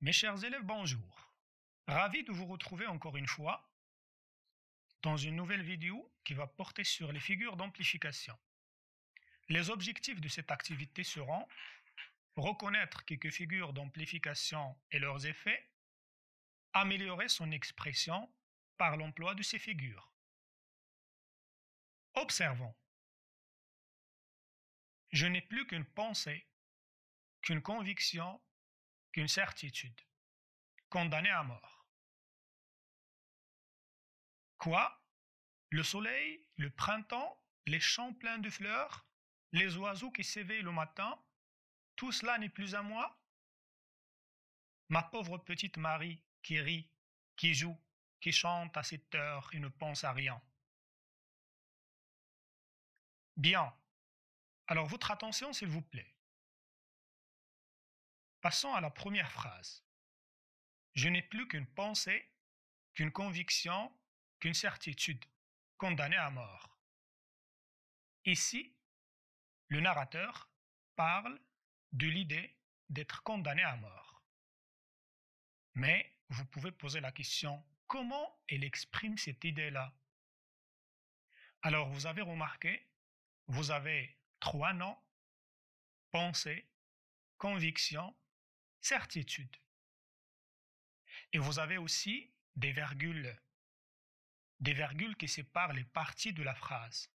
Mes chers élèves, bonjour. Ravi de vous retrouver encore une fois dans une nouvelle vidéo qui va porter sur les figures d'amplification. Les objectifs de cette activité seront reconnaître quelques figures d'amplification et leurs effets, améliorer son expression par l'emploi de ces figures. Observons. Je n'ai plus qu'une pensée, qu'une conviction, qu'une certitude, condamnée à mort. Quoi? Le soleil, le printemps, les champs pleins de fleurs, les oiseaux qui s'éveillent le matin, tout cela n'est plus à moi? Ma pauvre petite Marie qui rit, qui joue, qui chante à cette heure et ne pense à rien. Bien, alors votre attention s'il vous plaît. Passons à la première phrase. Je n'ai plus qu'une pensée, qu'une conviction, qu'une certitude, condamnée à mort. Ici, le narrateur parle de l'idée d'être condamné à mort. Mais vous pouvez poser la question, comment elle exprime cette idée-là? Alors vous avez remarqué, vous avez trois noms, pensée, conviction, certitude. Et vous avez aussi des virgules qui séparent les parties de la phrase.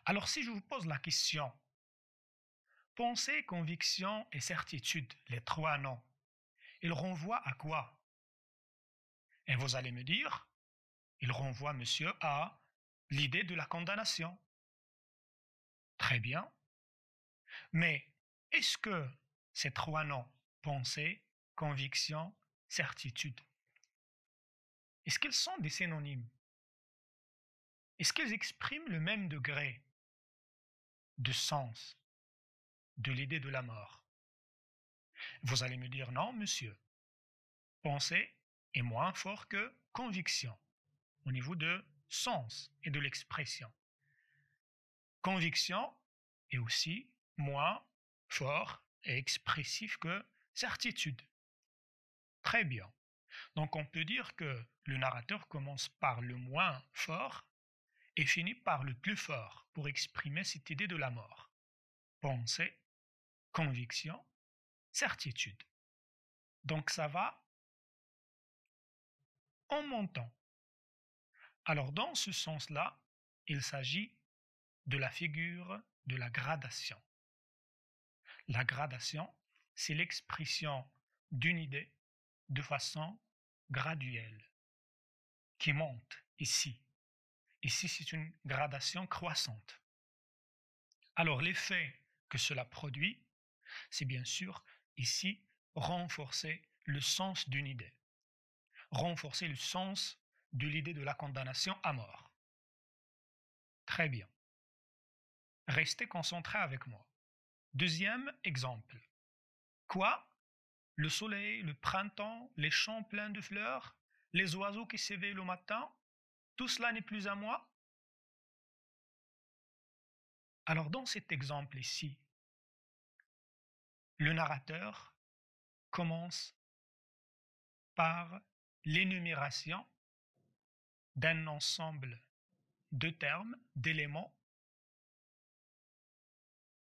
Alors si je vous pose la question, pensée, conviction et certitude, les trois noms, ils renvoient à quoi? Et vous allez me dire, ils renvoient, monsieur, à l'idée de la condamnation. Très bien. Mais est-ce que ces trois noms, pensée, conviction, certitude, est-ce qu'ils sont des synonymes? Est-ce qu'ils expriment le même degré de sens de l'idée de la mort? Vous allez me dire non, monsieur. Pensée est moins fort que conviction au niveau de sens et de l'expression. Conviction est aussi moins fort et expressif que certitude. Très bien. Donc on peut dire que le narrateur commence par le moins fort et finit par le plus fort pour exprimer cette idée de la mort. Pensée, conviction, certitude. Donc ça va en montant. Alors dans ce sens-là, il s'agit de la figure de la gradation. La gradation, c'est l'expression d'une idée de façon graduelle qui monte ici. Ici, c'est une gradation croissante. Alors l'effet que cela produit, c'est bien sûr ici renforcer le sens d'une idée, renforcer le sens de l'idée de la condamnation à mort. Très bien. Restez concentrés avec moi. Deuxième exemple. Quoi? Le soleil, le printemps, les champs pleins de fleurs, les oiseaux qui s'éveillent le matin, tout cela n'est plus à moi? Alors dans cet exemple ici, le narrateur commence par l'énumération d'un ensemble de termes, d'éléments.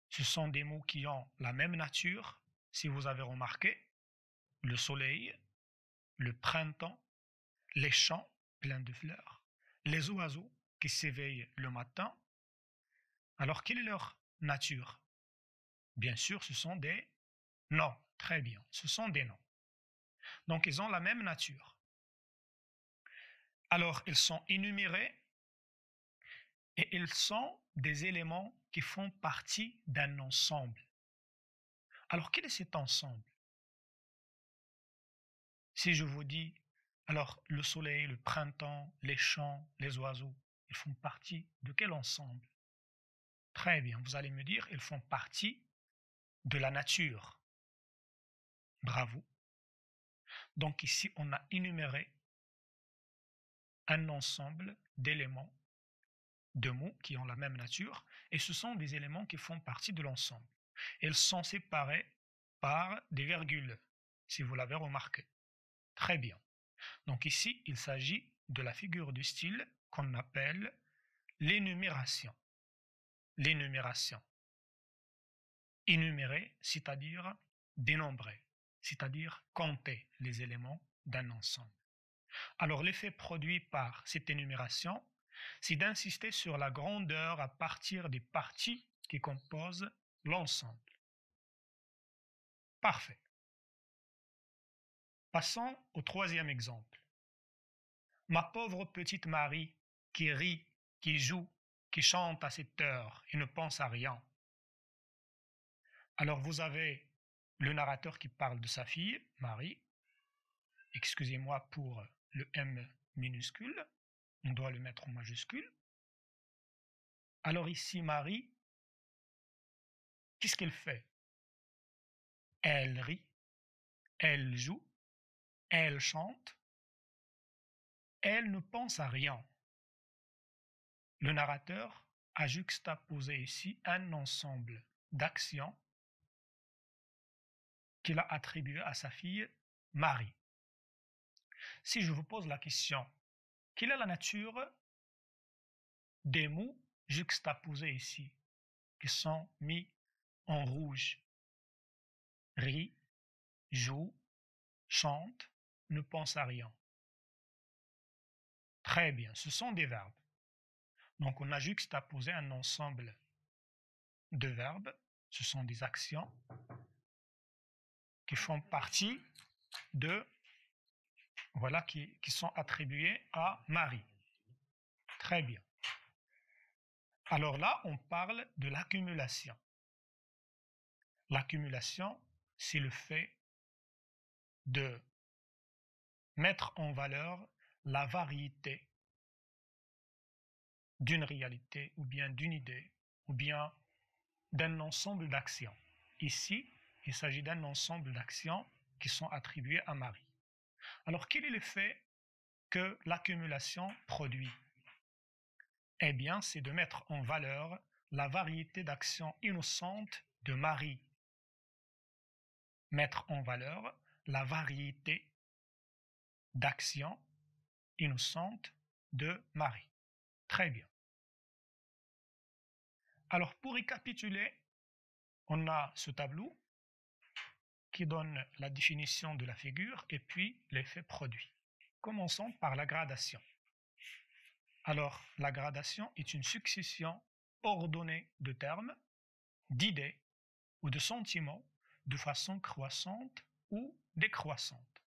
Ce sont des mots qui ont la même nature, si vous avez remarqué, le soleil, le printemps, les champs pleins de fleurs, les oiseaux qui s'éveillent le matin. Alors, quelle est leur nature? Bien sûr, ce sont des noms. Très bien, ce sont des noms. Donc, ils ont la même nature. Alors, ils sont énumérés et ils sont des éléments qui font partie d'un ensemble. Alors, quel est cet ensemble? Si je vous dis, alors le soleil, le printemps, les champs, les oiseaux, ils font partie de quel ensemble? Très bien, vous allez me dire, ils font partie de la nature. Bravo. Donc ici, on a énuméré un ensemble d'éléments, de mots qui ont la même nature, et ce sont des éléments qui font partie de l'ensemble. Ils sont séparés par des virgules, si vous l'avez remarqué. Très bien. Donc ici, il s'agit de la figure du style qu'on appelle l'énumération. L'énumération. Énumérer, c'est-à-dire dénombrer, c'est-à-dire compter les éléments d'un ensemble. Alors l'effet produit par cette énumération, c'est d'insister sur la grandeur à partir des parties qui composent l'ensemble. Parfait. Passons au troisième exemple. Ma pauvre petite Marie, qui rit, qui joue, qui chante à cette heure et ne pense à rien. Alors vous avez le narrateur qui parle de sa fille, Marie. Excusez-moi pour le M minuscule, on doit le mettre en majuscule. Alors ici, Marie, qu'est-ce qu'elle fait? Elle rit, elle joue, elle chante, elle ne pense à rien. Le narrateur a juxtaposé ici un ensemble d'actions qu'il a attribuées à sa fille Marie. Si je vous pose la question, quelle est la nature des mots juxtaposés ici, qui sont mis en rouge? Rit, joue, chante, ne pense à rien. Très bien, ce sont des verbes. Donc on a juxtaposé un ensemble de verbes, ce sont des actions qui font partie de, voilà, qui sont attribuées à Marie. Très bien. Alors là, on parle de l'accumulation. L'accumulation, c'est le fait de mettre en valeur la variété d'une réalité ou bien d'une idée ou bien d'un ensemble d'actions. Ici, il s'agit d'un ensemble d'actions qui sont attribuées à Marie. Alors, quel est l'effet que l'accumulation produit? Eh bien, c'est de mettre en valeur la variété d'actions innocentes de Marie. Mettre en valeur la variété d'actions innocentes de Marie. Très bien. Alors, pour récapituler, on a ce tableau qui donne la définition de la figure et puis l'effet produit. Commençons par la gradation. Alors, la gradation est une succession ordonnée de termes, d'idées ou de sentiments de façon croissante ou décroissante.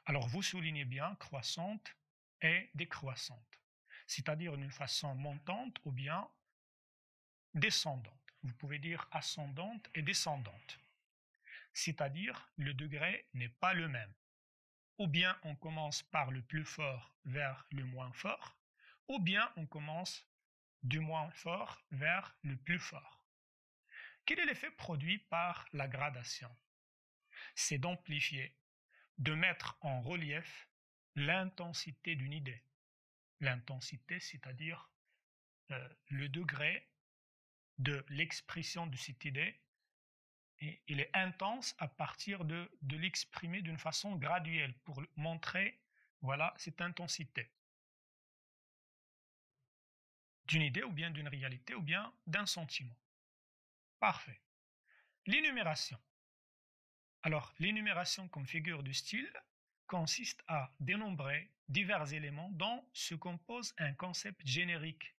Alors, vous soulignez bien croissante et décroissante, c'est-à-dire d'une façon montante ou bien descendante. Vous pouvez dire ascendante et descendante, c'est-à-dire le degré n'est pas le même. Ou bien on commence par le plus fort vers le moins fort, ou bien on commence du moins fort vers le plus fort. Quel est l'effet produit par la gradation? C'est d'amplifier, de mettre en relief l'intensité d'une idée. L'intensité, c'est-à-dire le degré de l'expression de cette idée, et il est intense à partir de l'exprimer d'une façon graduelle pour montrer, voilà, cette intensité d'une idée ou bien d'une réalité ou bien d'un sentiment. Parfait. L'énumération. Alors, l'énumération comme figure du style consiste à dénombrer divers éléments dont se compose un concept générique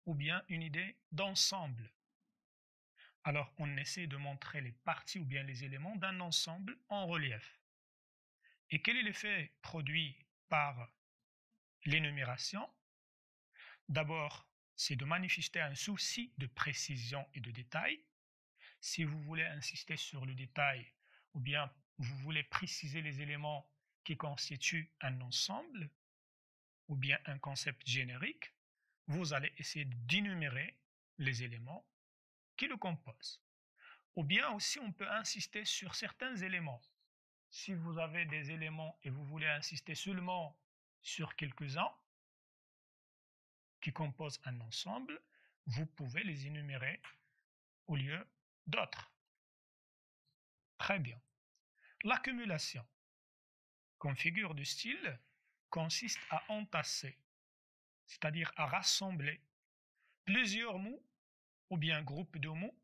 ou bien une idée d'ensemble. Alors, on essaie de montrer les parties ou bien les éléments d'un ensemble en relief. Et quel est l'effet produit par l'énumération? D'abord, c'est de manifester un souci de précision et de détail. Si vous voulez insister sur le détail ou bien vous voulez préciser les éléments qui constituent un ensemble ou bien un concept générique, vous allez essayer d'énumérer les éléments qui le composent. Ou bien aussi, on peut insister sur certains éléments. Si vous avez des éléments et vous voulez insister seulement sur quelques-uns qui composent un ensemble, vous pouvez les énumérer au lieu d'autres. Très bien. L'accumulation, comme figure de style, consiste à entasser, c'est-à-dire à rassembler plusieurs mots ou bien groupes de mots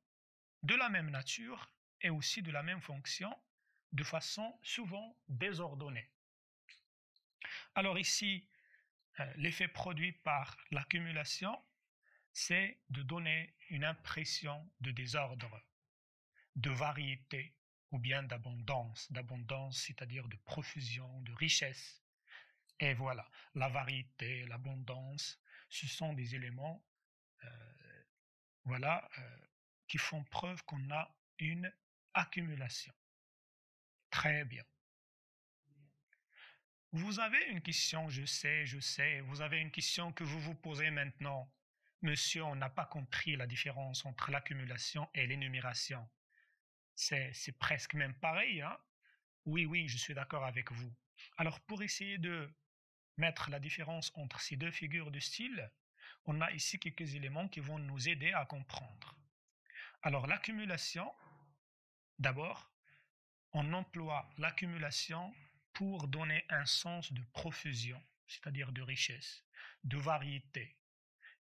de la même nature et aussi de la même fonction de façon souvent désordonnée. Alors ici, l'effet produit par l'accumulation, c'est de donner une impression de désordre, de variété ou bien d'abondance, c'est-à-dire de profusion, de richesse. Et voilà, la variété, l'abondance, ce sont des éléments voilà, qui font preuve qu'on a une accumulation. Très bien. Vous avez une question, je sais, vous avez une question que vous vous posez maintenant. Monsieur, on n'a pas compris la différence entre l'accumulation et l'énumération. C'est presque même pareil, hein? Oui, oui, je suis d'accord avec vous. Alors, pour essayer de mettre la différence entre ces deux figures de style, on a ici quelques éléments qui vont nous aider à comprendre. Alors, l'accumulation, d'abord, on emploie l'accumulation pour donner un sens de profusion, c'est-à-dire de richesse, de variété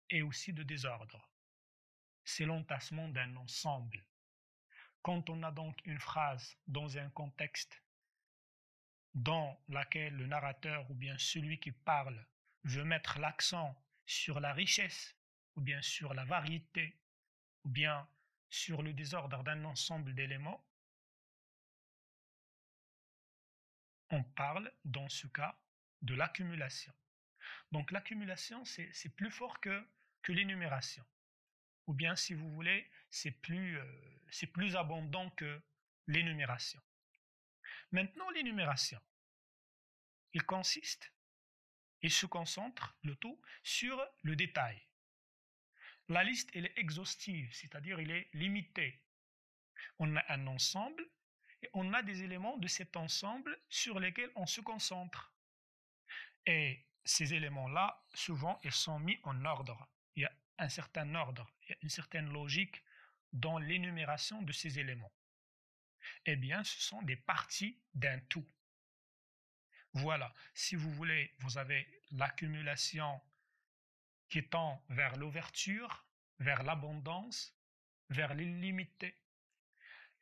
et aussi de désordre. C'est l'entassement d'un ensemble. Quand on a donc une phrase dans un contexte dans lequel le narrateur ou bien celui qui parle veut mettre l'accent sur la richesse ou bien sur la variété ou bien sur le désordre d'un ensemble d'éléments, on parle dans ce cas de l'accumulation. Donc l'accumulation, c'est plus fort que l'énumération. Ou bien, si vous voulez, c'est plus abondant que l'énumération. Maintenant, l'énumération, il consiste et se concentre le tout sur le détail. La liste, elle est exhaustive, c'est-à-dire elle est limitée. On a un ensemble et on a des éléments de cet ensemble sur lesquels on se concentre. Et ces éléments-là, souvent, ils sont mis en ordre. Il y a un certain ordre, il y a une certaine logique dans l'énumération de ces éléments. Eh bien, ce sont des parties d'un tout. Voilà, si vous voulez, vous avez l'accumulation qui tend vers l'ouverture, vers l'abondance, vers l'illimité.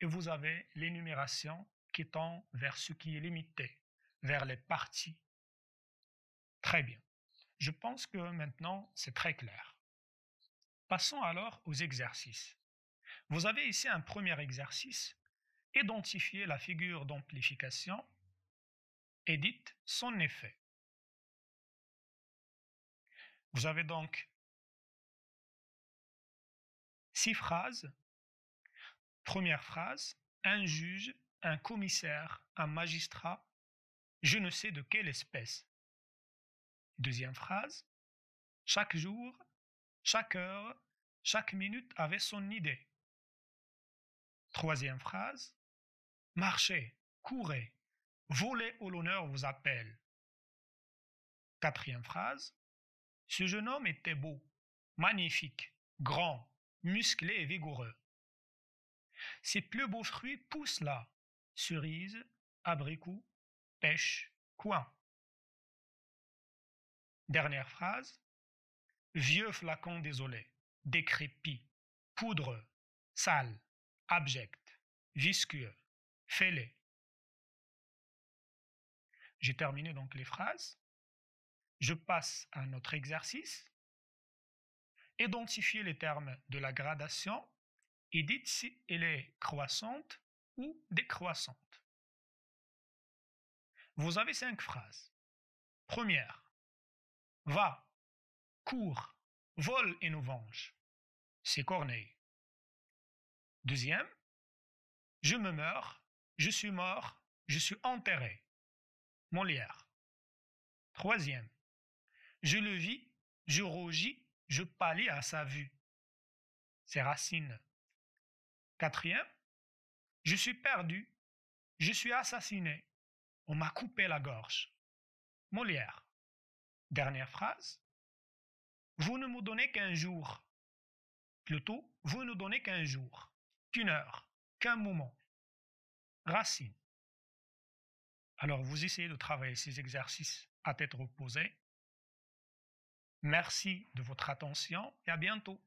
Et vous avez l'énumération qui tend vers ce qui est limité, vers les parties. Très bien. Je pense que maintenant, c'est très clair. Passons alors aux exercices. Vous avez ici un premier exercice. Identifier la figure d'amplification et dites son effet. Vous avez donc 6 phrases. Première phrase, un juge, un commissaire, un magistrat, je ne sais de quelle espèce. Deuxième phrase, chaque jour, chaque heure, chaque minute avait son idée. Troisième phrase, marchez, courez, volez où l'honneur vous appelle. Quatrième phrase, ce jeune homme était beau, magnifique, grand, musclé et vigoureux. Ses plus beaux fruits poussent là, cerises, abricots, pêches, coing. Dernière phrase, vieux flacon désolé, décrépit, poudreux, sale, abject, visqueux, fêlé. J'ai terminé donc les phrases. Je passe à notre exercice. Identifiez les termes de la gradation et dites si elle est croissante ou décroissante. Vous avez 5 phrases. Première, va, cours, vole et nous venge. C'est Corneille. Deuxième, je me meurs, je suis mort, je suis enterré. Molière. Troisième, je le vis, je rougis, je pâlis à sa vue. C'est Racine. Quatrième, je suis perdu, je suis assassiné, on m'a coupé la gorge. Molière. Dernière phrase, vous ne me donnez qu'un jour. Plutôt, vous ne donnez qu'un jour, qu'une heure, qu'un moment. Racine. Alors, vous essayez de travailler ces exercices à tête reposée. Merci de votre attention et à bientôt.